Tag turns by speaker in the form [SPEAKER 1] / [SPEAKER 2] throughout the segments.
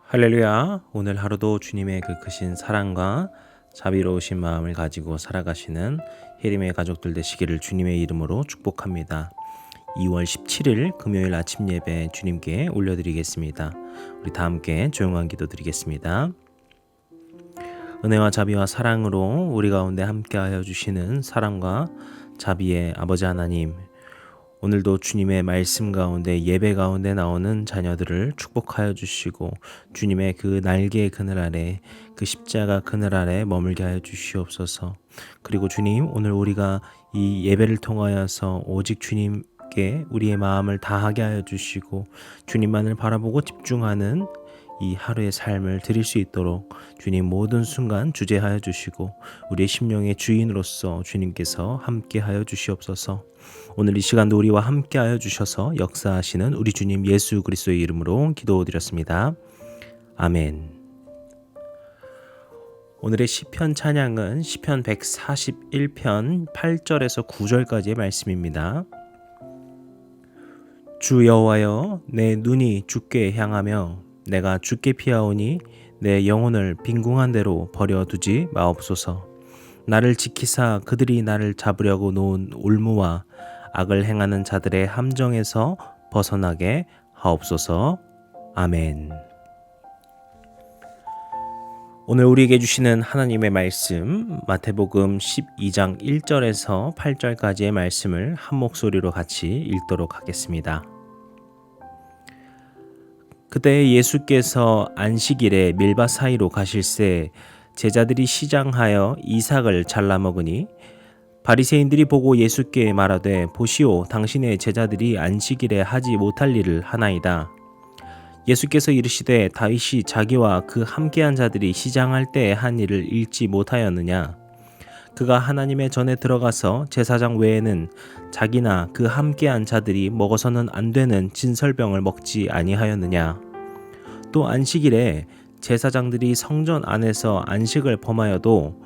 [SPEAKER 1] 할렐루야. 오늘 하루도 주님의 그 크신 사랑과 자비로우신 마음을 가지고 살아가시는 혜림의 가족들 되시기를 주님의 이름으로 축복합니다. 2월 17일 금요일 아침 예배 주님께 올려드리겠습니다. 우리 다 함께 조용한 기도 드리겠습니다. 은혜와 자비와 사랑으로 우리 가운데 함께하여 주시는 사랑과 자비의 아버지 하나님, 오늘도 주님의 말씀 가운데 예배 가운데 나오는 자녀들을 축복하여 주시고 주님의 그 날개의 그늘 아래, 그 십자가 그늘 아래 머물게 하여 주시옵소서. 그리고 주님, 오늘 우리가 이 예배를 통하여서 오직 주님께 우리의 마음을 다하게 하여 주시고 주님만을 바라보고 집중하는 이 하루의 삶을 드릴 수 있도록 주님 모든 순간 주재하여 주시고 우리의 심령의 주인으로서 주님께서 함께하여 주시옵소서. 오늘 이 시간도 우리와 함께하여 주셔서 역사하시는 우리 주님 예수 그리스도의 이름으로 기도드렸습니다. 아멘. 오늘의 시편 찬양은 시편 141편 8절에서 9절까지의 말씀입니다. 주 여호와여, 내 눈이 주께 향하며 내가 주께 피하오니 내 영혼을 빈궁한 대로 버려두지 마옵소서. 나를 지키사 그들이 나를 잡으려고 놓은 올무와 악을 행하는 자들의 함정에서 벗어나게 하옵소서. 아멘. 오늘 우리에게 주시는 하나님의 말씀, 마태복음 12장 1절에서 8절까지의 말씀을 한 목소리로 같이 읽도록 하겠습니다. 그때 예수께서 안식일에 밀밭 사이로 가실새 제자들이 시장하여 이삭을 잘라 먹으니 바리새인들이 보고 예수께 말하되 보시오, 당신의 제자들이 안식일에 하지 못할 일을 하나이다. 예수께서 이르시되 다윗이 자기와 그 함께한 자들이 시장할 때에 한 일을 읽지 못하였느냐? 그가 하나님의 전에 들어가서 제사장 외에는 자기나 그 함께한 자들이 먹어서는 안 되는 진설병을 먹지 아니하였느냐? 또 안식일에 제사장들이 성전 안에서 안식을 범하여도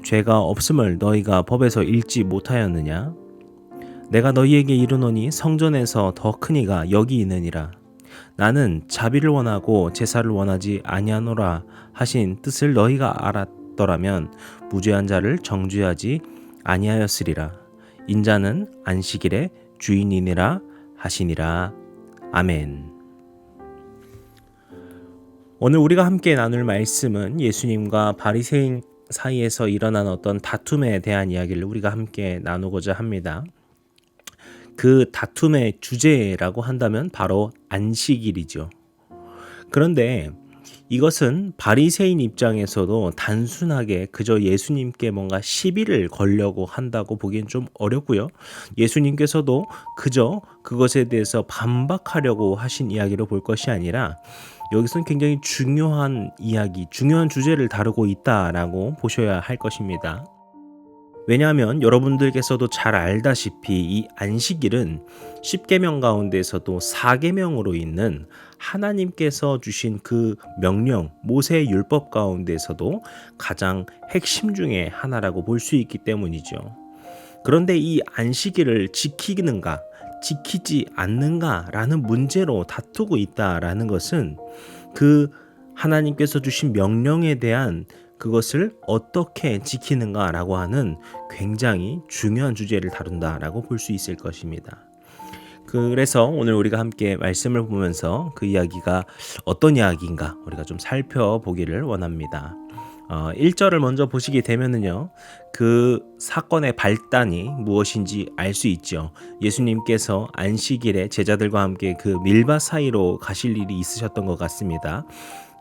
[SPEAKER 1] 죄가 없음을 너희가 법에서 읽지 못하였느냐? 내가 너희에게 이르노니 성전에서 더 큰 이가 여기 있느니라. 나는 자비를 원하고 제사를 원하지 아니하노라 하신 뜻을 너희가 알았더라면 무죄한 자를 정죄하지 아니하였으리라. 인자는 안식일의 주인이니라 하시니라. 아멘. 오늘 우리가 함께 나눌 말씀은 예수님과 바리새인 사이에서 일어난 어떤 다툼에 대한 이야기를 우리가 함께 나누고자 합니다. 그 다툼의 주제라고 한다면 바로 안식일이죠. 그런데 이것은 바리새인 입장에서도 단순하게 그저 예수님께 뭔가 시비를 걸려고 한다고 보기엔 좀 어렵고요. 예수님께서도 그저 그것에 대해서 반박하려고 하신 이야기로 볼 것이 아니라 여기서는 굉장히 중요한 이야기, 중요한 주제를 다루고 있다라고 보셔야 할 것입니다. 왜냐하면 여러분들께서도 잘 알다시피 이 안식일은 10계명 가운데서도 4계명으로 있는 하나님께서 주신 그 명령, 모세의 율법 가운데서도 가장 핵심 중에 하나라고 볼 수 있기 때문이죠. 그런데 이 안식일을 지키는가, 지키지 않는가라는 문제로 다투고 있다라는 것은 그 하나님께서 주신 명령에 대한 그것을 어떻게 지키는가라고 하는 굉장히 중요한 주제를 다룬다라고 볼 수 있을 것입니다. 그래서 오늘 우리가 함께 말씀을 보면서 그 이야기가 어떤 이야기인가 우리가 좀 살펴보기를 원합니다. 1절을 먼저 보시게 되면은요, 그 사건의 발단이 무엇인지 알 수 있죠. 예수님께서 안식일에 제자들과 함께 그 밀밭 사이로 가실 일이 있으셨던 것 같습니다.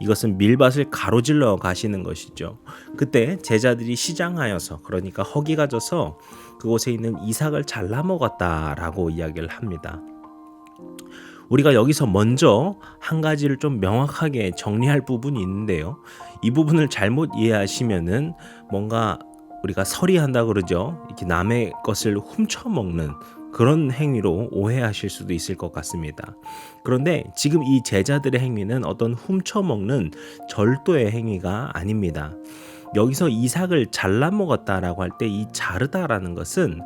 [SPEAKER 1] 이것은 밀밭을 가로질러 가시는 것이죠. 그때 제자들이 시장하여서, 그러니까 허기가 져서 그곳에 있는 이삭을 잘라 먹었다라고 이야기를 합니다. 우리가 여기서 먼저 한 가지를 좀 명확하게 정리할 부분이 있는데요. 이 부분을 잘못 이해하시면은 뭔가 우리가 서리한다 그러죠. 이렇게 남의 것을 훔쳐먹는 그런 행위로 오해하실 수도 있을 것 같습니다. 그런데 지금 이 제자들의 행위는 어떤 훔쳐먹는 절도의 행위가 아닙니다. 여기서 이삭을 잘라 먹었다라고 할 때 이 자르다라는 것은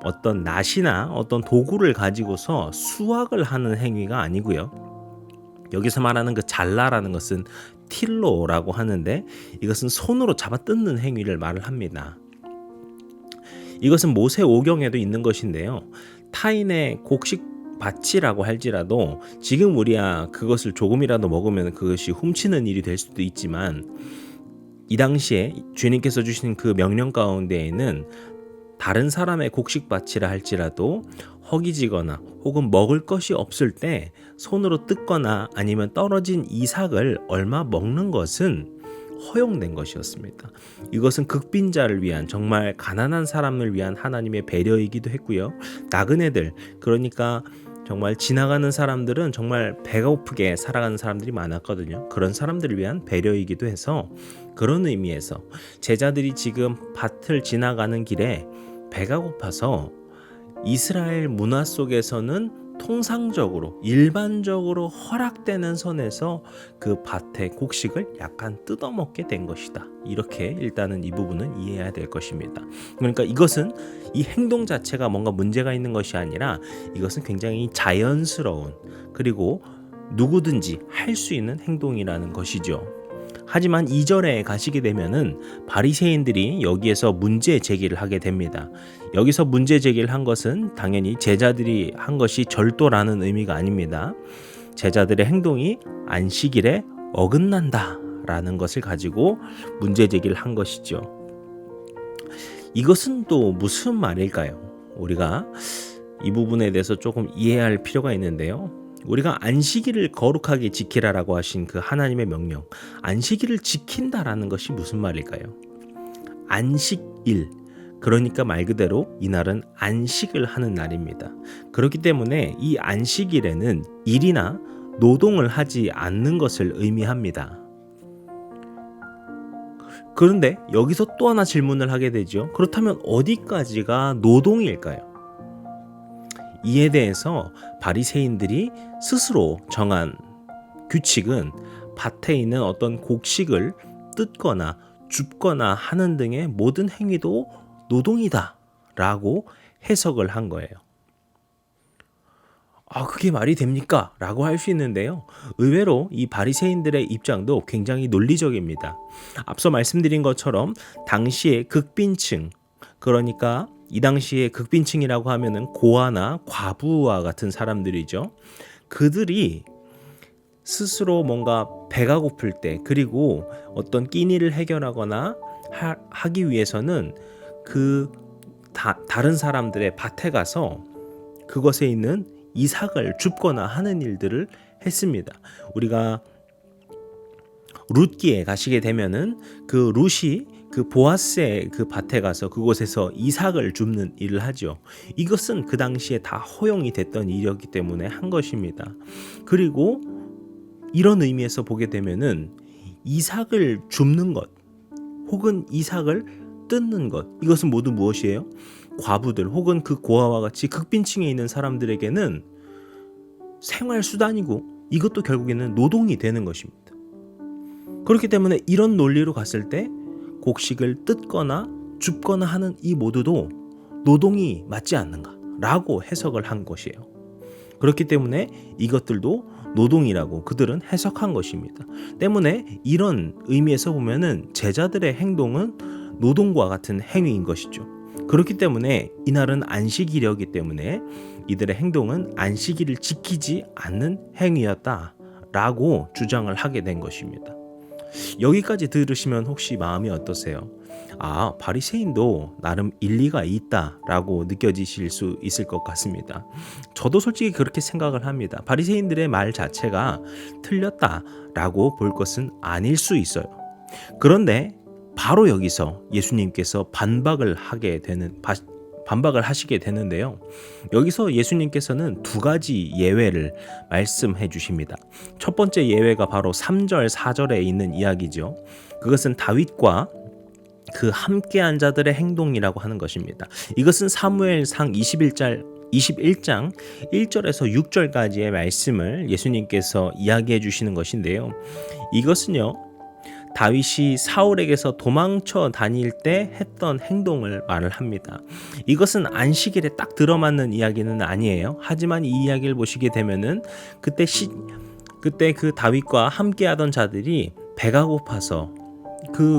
[SPEAKER 1] 어떤 낫이나 어떤 도구를 가지고서 수확을 하는 행위가 아니고요. 여기서 말하는 그 잘라라는 것은 틸로라고 하는데 이것은 손으로 잡아 뜯는 행위를 말을 합니다. 이것은 모세 오경에도 있는 것인데요. 타인의 곡식 밭이라고 할지라도 지금 우리야 그것을 조금이라도 먹으면 그것이 훔치는 일이 될 수도 있지만 이 당시에 주님께서 주신 그 명령 가운데에는 다른 사람의 곡식 밭이라 할지라도 허기지거나 혹은 먹을 것이 없을 때 손으로 뜯거나 아니면 떨어진 이삭을 얼마 먹는 것은 허용된 것이었습니다. 이것은 극빈자를 위한 정말 가난한 사람을 위한 하나님의 배려이기도 했고요. 나그네들 그러니까 정말 지나가는 사람들은 정말 배가 고프게 살아가는 사람들이 많았거든요. 그런 사람들을 위한 배려이기도 해서 그런 의미에서 제자들이 지금 밭을 지나가는 길에 배가 고파서 이스라엘 문화 속에서는 통상적으로 일반적으로 허락되는 선에서 그 밭의 곡식을 약간 뜯어먹게 된 것이다. 이렇게 일단은 이 부분은 이해해야 될 것입니다. 그러니까 이것은 이 행동 자체가 뭔가 문제가 있는 것이 아니라 이것은 굉장히 자연스러운 그리고 누구든지 할 수 있는 행동이라는 것이죠. 하지만 2절에 가시게 되면은 바리새인들이 여기에서 문제 제기를 하게 됩니다. 여기서 문제 제기를 한 것은 당연히 제자들이 한 것이 절도라는 의미가 아닙니다. 제자들의 행동이 안식일에 어긋난다라는 것을 가지고 문제 제기를 한 것이죠. 이것은 또 무슨 말일까요? 우리가 이 부분에 대해서 조금 이해할 필요가 있는데요. 우리가 안식일을 거룩하게 지키라라고 하신 그 하나님의 명령, 안식일을 지킨다라는 것이 무슨 말일까요? 안식일, 그러니까 말 그대로 이날은 안식을 하는 날입니다. 그렇기 때문에 이 안식일에는 일이나 노동을 하지 않는 것을 의미합니다. 그런데 여기서 또 하나 질문을 하게 되죠. 그렇다면 어디까지가 노동일까요? 이에 대해서 바리새인들이 스스로 정한 규칙은 밭에 있는 어떤 곡식을 뜯거나 줍거나 하는 등의 모든 행위도 노동이다 라고 해석을 한 거예요. 그게 말이 됩니까? 라고 할 수 있는데요. 의외로 이 바리새인들의 입장도 굉장히 논리적입니다. 앞서 말씀드린 것처럼 당시의 극빈층, 그러니까 이 당시에 극빈층이라고 하면은 고아나 과부와 같은 사람들이죠. 그들이 스스로 뭔가 배가 고플 때 그리고 어떤 끼니를 해결하거나 하기 위해서는 다른 사람들의 밭에 가서 그것에 있는 이삭을 줍거나 하는 일들을 했습니다. 우리가 룻기에 가시게 되면은 그 룻이 그 보아스의 그 밭에 가서 그곳에서 이삭을 줍는 일을 하죠. 이것은 그 당시에 다 허용이 됐던 일이었기 때문에 한 것입니다. 그리고 이런 의미에서 보게 되면은 이삭을 줍는 것 혹은 이삭을 뜯는 것, 이것은 모두 무엇이에요? 과부들 혹은 그 고아와 같이 극빈층에 있는 사람들에게는 생활 수단이고 이것도 결국에는 노동이 되는 것입니다. 그렇기 때문에 이런 논리로 갔을 때 곡식을 뜯거나 줍거나 하는 이 모두도 노동이 맞지 않는가라고 해석을 한 것이에요. 그렇기 때문에 이것들도 노동이라고 그들은 해석한 것입니다. 때문에 이런 의미에서 보면은 제자들의 행동은 노동과 같은 행위인 것이죠. 그렇기 때문에 이날은 안식일이었기 때문에 이들의 행동은 안식일을 지키지 않는 행위였다라고 주장을 하게 된 것입니다. 여기까지 들으시면 혹시 마음이 어떠세요? 바리새인도 나름 일리가 있다라고 느껴지실 수 있을 것 같습니다. 저도 솔직히 그렇게 생각을 합니다. 바리새인들의 말 자체가 틀렸다라고 볼 것은 아닐 수 있어요. 그런데 바로 여기서 예수님께서 반박을 하시게 되는데요. 여기서 예수님께서는 두 가지 예외를 말씀해 주십니다. 첫 번째 예외가 바로 3절, 4절에 있는 이야기죠. 그것은 다윗과 그 함께한 자들의 행동이라고 하는 것입니다. 이것은 사무엘상 21장 1절에서 6절까지의 말씀을 예수님께서 이야기해 주시는 것인데요. 이것은요, 다윗이 사울에게서 도망쳐 다닐 때 했던 행동을 말을 합니다. 이것은 안식일에 딱 들어맞는 이야기는 아니에요. 하지만 이 이야기를 보시게 되면은 그때 그때 그 다윗과 함께하던 자들이 배가 고파서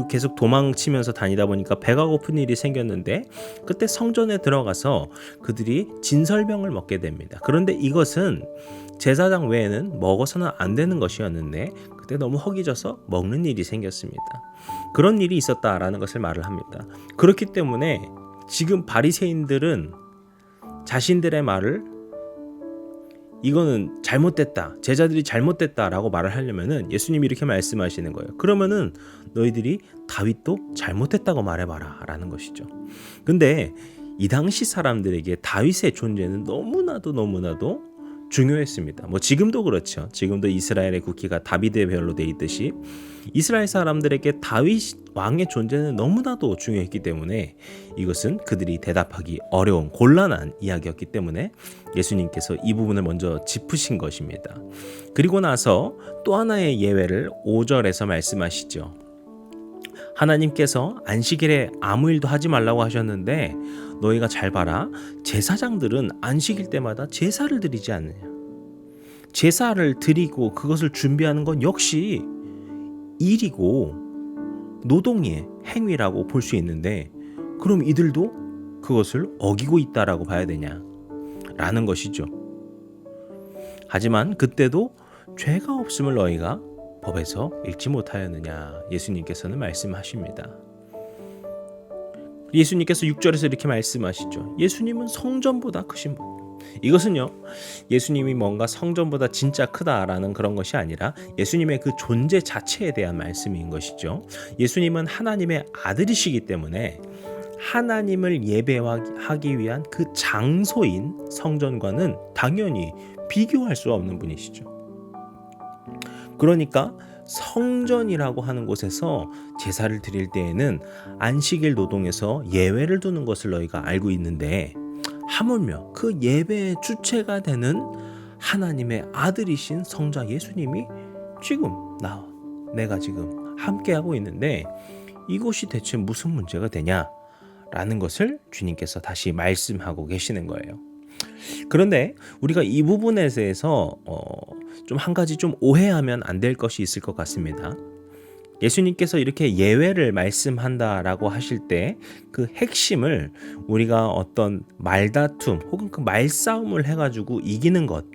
[SPEAKER 1] 계속 도망치면서 다니다 보니까 배가 고픈 일이 생겼는데, 그때 성전에 들어가서 그들이 진설병을 먹게 됩니다. 그런데 이것은 제사장 외에는 먹어서는 안 되는 것이었는데 그때 너무 허기져서 먹는 일이 생겼습니다. 그런 일이 있었다라는 것을 말을 합니다. 그렇기 때문에 지금 바리새인들은 자신들의 말을 이거는 잘못됐다, 제자들이 잘못됐다라고 말을 하려면은 예수님이 이렇게 말씀하시는 거예요. 그러면은 너희들이 다윗도 잘못됐다고 말해봐라 라는 것이죠. 근데 이 당시 사람들에게 다윗의 존재는 너무나도 중요했습니다. 뭐 지금도 그렇죠. 지금도 이스라엘의 국기가 다윗의 별로 돼 있듯이 이스라엘 사람들에게 다윗 왕의 존재는 너무나도 중요했기 때문에 이것은 그들이 대답하기 어려운 곤란한 이야기였기 때문에 예수님께서 이 부분을 먼저 짚으신 것입니다. 그리고 나서 또 하나의 예외를 5절에서 말씀하시죠. 하나님께서 안식일에 아무 일도 하지 말라고 하셨는데 너희가 잘 봐라. 제사장들은 안식일 때마다 제사를 드리지 않느냐. 제사를 드리고 그것을 준비하는 건 역시 일이고 노동의 행위라고 볼 수 있는데, 그럼 이들도 그것을 어기고 있다라고 봐야 되냐 라는 것이죠. 하지만 그때도 죄가 없음을 너희가 법에서 읽지 못하였느냐 예수님께서는 말씀하십니다. 예수님께서 6절에서 이렇게 말씀하시죠. 예수님은 성전보다 크신 분. 이것은요, 예수님이 뭔가 성전보다 진짜 크다라는 그런 것이 아니라 예수님의 그 존재 자체에 대한 말씀인 것이죠. 예수님은 하나님의 아들이시기 때문에 하나님을 예배하기 위한 그 장소인 성전과는 당연히 비교할 수 없는 분이시죠. 그러니까 성전이라고 하는 곳에서 제사를 드릴 때에는 안식일 노동에서 예외를 두는 것을 너희가 알고 있는데, 하물며 그 예배의 주체가 되는 하나님의 아들이신 성자 예수님이 지금 나와 내가 지금 함께하고 있는데 이것이 대체 무슨 문제가 되냐라는 것을 주님께서 다시 말씀하고 계시는 거예요. 그런데 우리가 이 부분에 대해서 좀 한 가지 좀 오해하면 안 될 것이 있을 것 같습니다. 예수님께서 이렇게 예외를 말씀한다라고 하실 때 그 핵심을 우리가 어떤 말다툼 혹은 그 말싸움을 해가지고 이기는 것,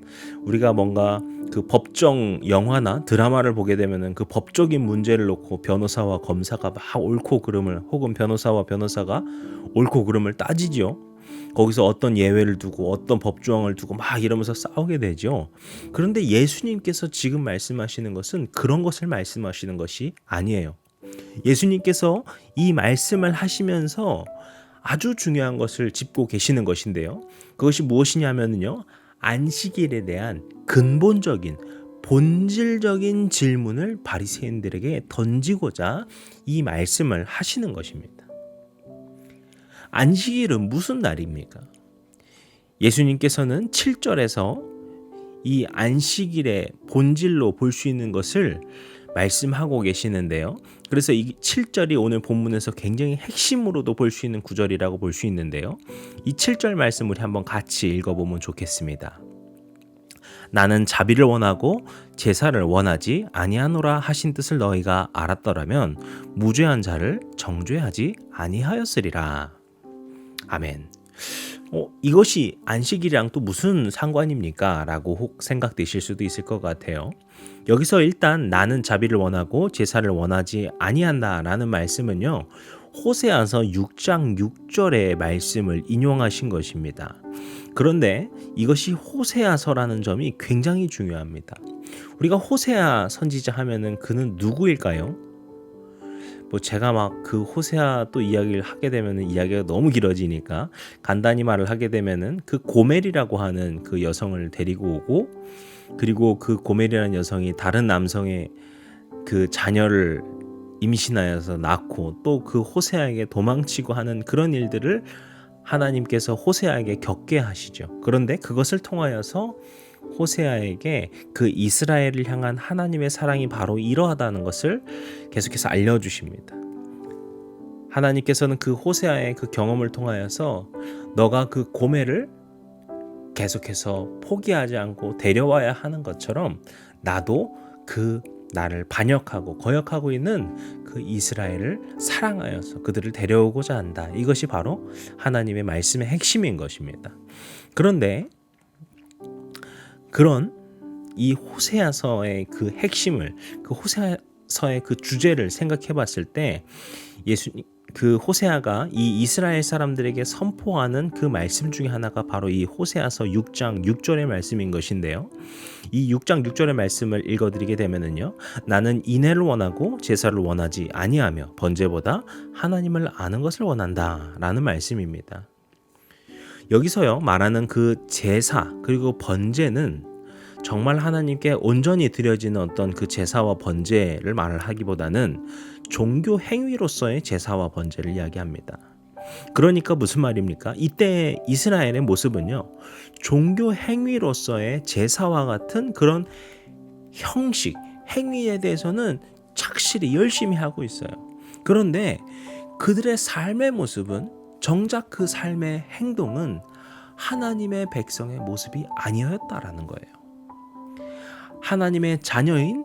[SPEAKER 1] 우리가 뭔가 그 법정 영화나 드라마를 보게 되면은 그 법적인 문제를 놓고 변호사와 검사가 막 옳고 그름을, 혹은 변호사와 변호사가 옳고 그름을 따지죠. 거기서 어떤 예외를 두고 어떤 법조항을 두고 막 이러면서 싸우게 되죠. 그런데 예수님께서 지금 말씀하시는 것은 그런 것을 말씀하시는 것이 아니에요. 예수님께서 이 말씀을 하시면서 아주 중요한 것을 짚고 계시는 것인데요. 그것이 무엇이냐면요, 안식일에 대한 근본적인 본질적인 질문을 바리새인들에게 던지고자 이 말씀을 하시는 것입니다. 안식일은 무슨 날입니까? 예수님께서는 7절에서 이 안식일의 본질로 볼 수 있는 것을 말씀하고 계시는데요. 그래서 이 7절이 오늘 본문에서 굉장히 핵심으로도 볼 수 있는 구절이라고 볼 수 있는데요. 이 7절 말씀 우리 한번 같이 읽어보면 좋겠습니다. 나는 자비를 원하고 제사를 원하지 아니하노라 하신 뜻을 너희가 알았더라면 무죄한 자를 정죄하지 아니하였으리라. 아멘. 이것이 안식일이랑 또 무슨 상관입니까? 라고 혹 생각되실 수도 있을 것 같아요. 여기서 일단 나는 자비를 원하고 제사를 원하지 아니한다 라는 말씀은요, 호세아서 6장 6절의 말씀을 인용하신 것입니다. 그런데 이것이 호세아서라는 점이 굉장히 중요합니다. 우리가 호세아 선지자 하면은 그는 누구일까요? 제가 막 그 호세아 또 이야기를 하게 되면은 이야기가 너무 길어지니까 간단히 말을 하게 되면은 그 고멜이라고 하는 그 여성을 데리고 오고, 그리고 그 고멜이라는 여성이 다른 남성의 그 자녀를 임신하여서 낳고 또 그 호세아에게 도망치고 하는 그런 일들을 하나님께서 호세아에게 겪게 하시죠. 그런데 그것을 통하여서 호세아에게 그 이스라엘을 향한 하나님의 사랑이 바로 이러하다는 것을 계속해서 알려주십니다. 하나님께서는 그 호세아의 그 경험을 통하여서 너가 그 고멜을 계속해서 포기하지 않고 데려와야 하는 것처럼 나도 그 나를 반역하고 거역하고 있는 그 이스라엘을 사랑하여서 그들을 데려오고자 한다. 이것이 바로 하나님의 말씀의 핵심인 것입니다. 그런데 그런 이 호세아서의 그 핵심을, 그 호세아서의 그 주제를 생각해 봤을 때 그 호세아가 이 이스라엘 사람들에게 선포하는 그 말씀 중에 하나가 바로 이 호세아서 6장 6절의 말씀인 것인데요. 이 6장 6절의 말씀을 읽어드리게 되면은요, 나는 인애를 원하고 제사를 원하지 아니하며 번제보다 하나님을 아는 것을 원한다 라는 말씀입니다. 여기서요 말하는 그 제사 그리고 번제는 정말 하나님께 온전히 드려지는 어떤 그 제사와 번제를 말을 하기보다는 종교 행위로서의 제사와 번제를 이야기합니다. 그러니까 무슨 말입니까? 이때 이스라엘의 모습은요, 종교 행위로서의 제사와 같은 그런 형식, 행위에 대해서는 착실히 열심히 하고 있어요. 그런데 그들의 삶의 모습은, 정작 그 삶의 행동은 하나님의 백성의 모습이 아니었다라는 거예요. 하나님의 자녀인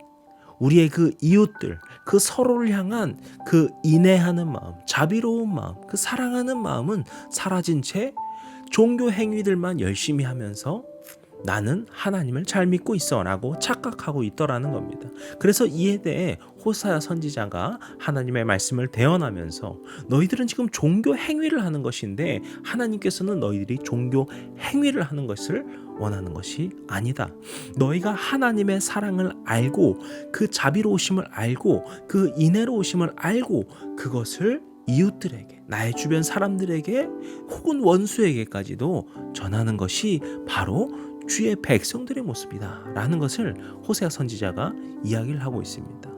[SPEAKER 1] 우리의 그 이웃들, 그 서로를 향한 그 인애하는 마음, 자비로운 마음, 그 사랑하는 마음은 사라진 채 종교 행위들만 열심히 하면서 나는 하나님을 잘 믿고 있어 라고 착각하고 있더라는 겁니다. 그래서 이에 대해 호세아 선지자가 하나님의 말씀을 대언하면서 너희들은 지금 종교 행위를 하는 것인데 하나님께서는 너희들이 종교 행위를 하는 것을 원하는 것이 아니다. 너희가 하나님의 사랑을 알고 그 자비로우심을 알고 그 인애로우심을 알고 그것을 이웃들에게, 나의 주변 사람들에게 혹은 원수에게까지도 전하는 것이 바로 주의 백성들의 모습이다 라는 것을 호세아 선지자가 이야기를 하고 있습니다.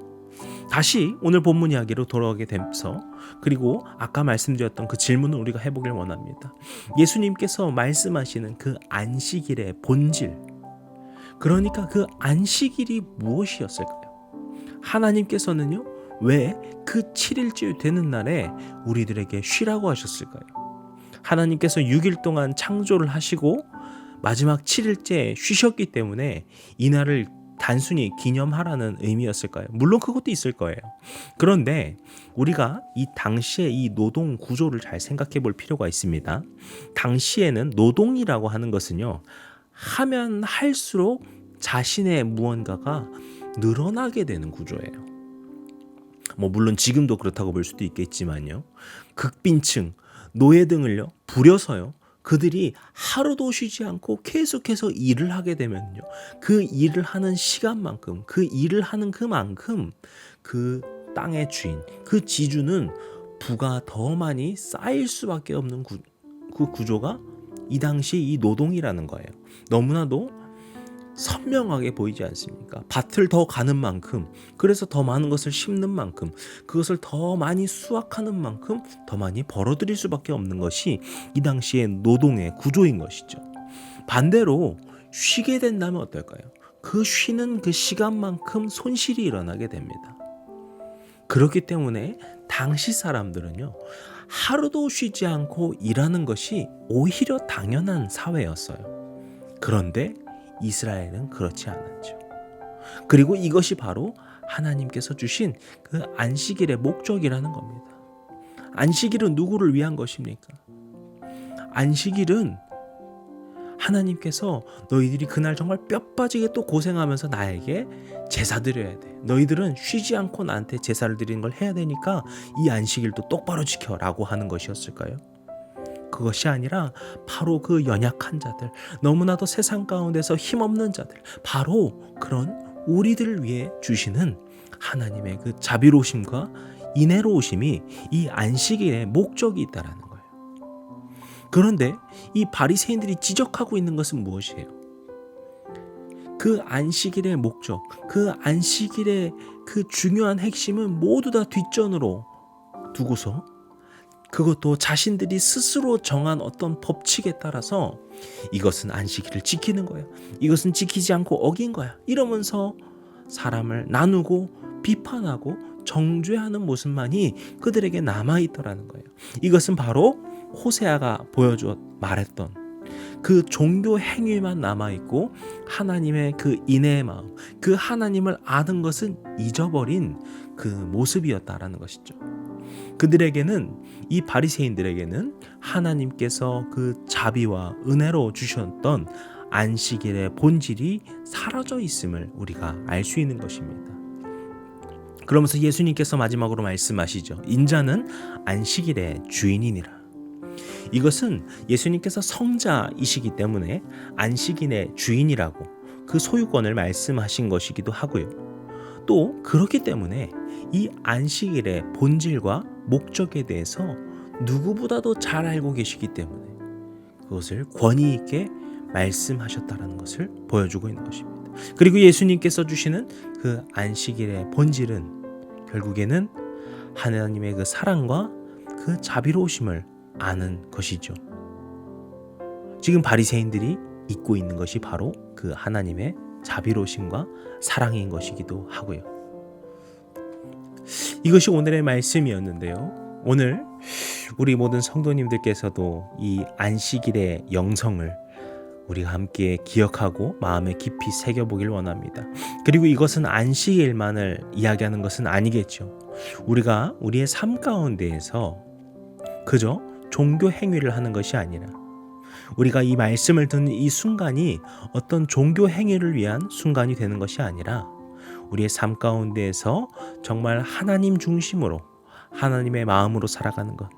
[SPEAKER 1] 다시 오늘 본문 이야기로 돌아오게 돼서, 그리고 아까 말씀드렸던 그 질문을 우리가 해보길 원합니다. 예수님께서 말씀하시는 그 안식일의 본질, 그러니까 그 안식일이 무엇이었을까요? 하나님께서는요 왜 그 7일째 되는 날에 우리들에게 쉬라고 하셨을까요? 하나님께서 6일 동안 창조를 하시고 마지막 7일째 쉬셨기 때문에 이 날을 단순히 기념하라는 의미였을까요? 물론 그것도 있을 거예요. 그런데 우리가 이 당시의 이 노동 구조를 잘 생각해 볼 필요가 있습니다. 당시에는 노동이라고 하는 것은요, 하면 할수록 자신의 무언가가 늘어나게 되는 구조예요. 물론 지금도 그렇다고 볼 수도 있겠지만요, 극빈층, 노예 등을요 부려서요 그들이 하루도 쉬지 않고 계속해서 일을 하게 되면요, 그 일을 하는 시간만큼, 그 일을 하는 그만큼 그 땅의 주인, 그 지주는 부가 더 많이 쌓일 수밖에 없는 그 구조가 이 당시 이 노동이라는 거예요. 너무나도 선명하게 보이지 않습니까? 밭을 더 가는 만큼, 그래서 더 많은 것을 심는 만큼, 그것을 더 많이 수확하는 만큼 더 많이 벌어들일 수밖에 없는 것이 이 당시의 노동의 구조인 것이죠. 반대로 쉬게 된다면 어떨까요? 그 쉬는 그 시간만큼 손실이 일어나게 됩니다. 그렇기 때문에 당시 사람들은요, 하루도 쉬지 않고 일하는 것이 오히려 당연한 사회였어요. 그런데 이스라엘은 그렇지 않았죠. 그리고 이것이 바로 하나님께서 주신 그 안식일의 목적이라는 겁니다. 안식일은 누구를 위한 것입니까? 안식일은 하나님께서 너희들이 그날 정말 뼈 빠지게 또 고생하면서 나에게 제사 드려야 돼. 너희들은 쉬지 않고 나한테 제사를 드리는 걸 해야 되니까 이 안식일도 똑바로 지켜라고 하는 것이었을까요? 그것이 아니라 바로 그 연약한 자들, 너무나도 세상 가운데서 힘없는 자들, 바로 그런 우리들을 위해 주시는 하나님의 그 자비로우심과 인애로우심이 이 안식일의 목적이 있다라는 거예요. 그런데 이 바리새인들이 지적하고 있는 것은 무엇이에요? 그 안식일의 목적, 그 안식일의 그 중요한 핵심은 모두 다 뒷전으로 두고서 그것도 자신들이 스스로 정한 어떤 법칙에 따라서 이것은 안식일을 지키는 거야, 이것은 지키지 않고 어긴 거야, 이러면서 사람을 나누고 비판하고 정죄하는 모습만이 그들에게 남아있더라는 거예요. 이것은 바로 호세아가 보여줘 말했던 그 종교 행위만 남아있고 하나님의 그 인애의 마음, 그 하나님을 아는 것은 잊어버린 그 모습이었다라는 것이죠. 그들에게는, 이 바리새인들에게는 하나님께서 그 자비와 은혜로 주셨던 안식일의 본질이 사라져 있음을 우리가 알 수 있는 것입니다. 그러면서 예수님께서 마지막으로 말씀하시죠. 인자는 안식일의 주인이니라. 이것은 예수님께서 성자이시기 때문에 안식일의 주인이라고 그 소유권을 말씀하신 것이기도 하고요. 또 그렇기 때문에 이 안식일의 본질과 목적에 대해서 누구보다도 잘 알고 계시기 때문에 그것을 권위 있게 말씀하셨다는 것을 보여주고 있는 것입니다. 그리고 예수님께서 주시는 그 안식일의 본질은 결국에는 하나님의 그 사랑과 그 자비로우심을 아는 것이죠. 지금 바리새인들이 잊고 있는 것이 바로 그 하나님의 자비로우심과 사랑인 것이기도 하고요. 이것이 오늘의 말씀이었는데요. 오늘 우리 모든 성도님들께서도 이 안식일의 영성을 우리가 함께 기억하고 마음에 깊이 새겨보길 원합니다. 그리고 이것은 안식일만을 이야기하는 것은 아니겠죠. 우리가 우리의 삶 가운데에서 그저 종교 행위를 하는 것이 아니라 우리가 이 말씀을 듣는 이 순간이 어떤 종교 행위를 위한 순간이 되는 것이 아니라 우리의 삶 가운데에서 정말 하나님 중심으로 하나님의 마음으로 살아가는 것,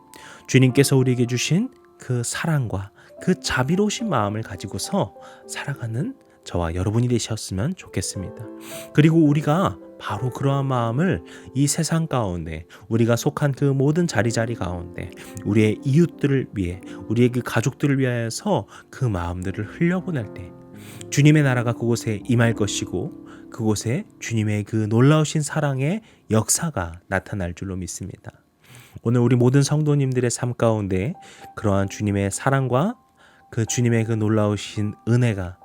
[SPEAKER 1] 주님께서 우리에게 주신 그 사랑과 그 자비로우신 마음을 가지고서 살아가는 저와 여러분이 되셨으면 좋겠습니다. 그리고 우리가 바로 그러한 마음을 이 세상 가운데 우리가 속한 그 모든 자리자리 가운데 우리의 이웃들을 위해 우리의 그 가족들을 위하여서 그 마음들을 흘려보낼 때 주님의 나라가 그곳에 임할 것이고 그곳에 주님의 그 놀라우신 사랑의 역사가 나타날 줄로 믿습니다. 오늘 우리 모든 성도님들의 삶 가운데 그러한 주님의 사랑과 그 주님의 그 놀라우신 은혜가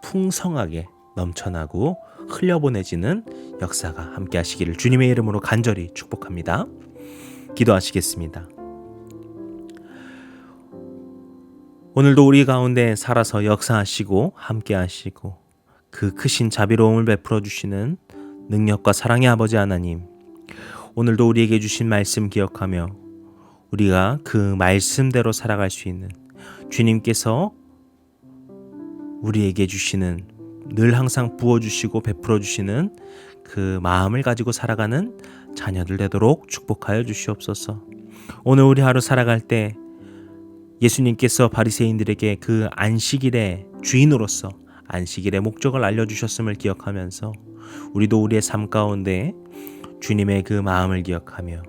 [SPEAKER 1] 풍성하게 넘쳐나고 흘려보내지는 역사가 함께 하시기를 주님의 이름으로 간절히 축복합니다. 기도하시겠습니다. 오늘도 우리 가운데 살아서 역사하시고 함께 하시고 그 크신 자비로움을 베풀어 주시는 능력과 사랑의 아버지 하나님, 오늘도 우리에게 주신 말씀 기억하며 우리가 그 말씀대로 살아갈 수 있는 주님께서 우리에게 주시는 늘 항상 부어주시고 베풀어 주시는 그 마음을 가지고 살아가는 자녀들 되도록 축복하여 주시옵소서. 오늘 우리 하루 살아갈 때 예수님께서 바리새인들에게 그 안식일의 주인으로서 안식일의 목적을 알려주셨음을 기억하면서 우리도 우리의 삶 가운데 주님의 그 마음을 기억하며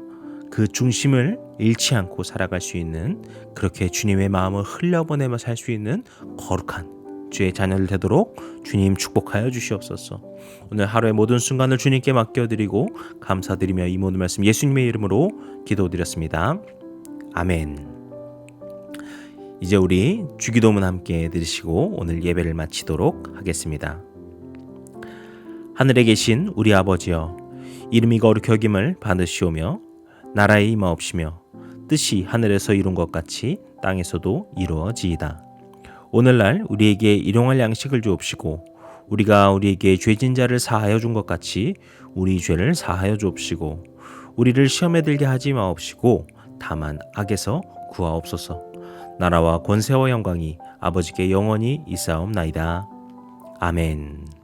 [SPEAKER 1] 그 중심을 잃지 않고 살아갈 수 있는, 그렇게 주님의 마음을 흘려보내며 살 수 있는 거룩한 주의 자녀들 되도록 주님 축복하여 주시옵소서. 오늘 하루의 모든 순간을 주님께 맡겨드리고 감사드리며 이 모든 말씀 예수님의 이름으로 기도드렸습니다. 아멘. 이제 우리 주기도문 함께 들으시고 오늘 예배를 마치도록 하겠습니다. 하늘에 계신 우리 아버지여, 이름이 거룩히 여김을 받으시오며 나라에 임하옵시며 뜻이 하늘에서 이룬 것 같이 땅에서도 이루어지이다. 오늘날 우리에게 일용할 양식을 주옵시고 우리가 우리에게 죄진 자를 사하여 준 것 같이 우리 죄를 사하여 주옵시고 우리를 시험에 들게 하지 마옵시고 다만 악에서 구하옵소서. 나라와 권세와 영광이 아버지께 영원히 있사옵나이다. 아멘.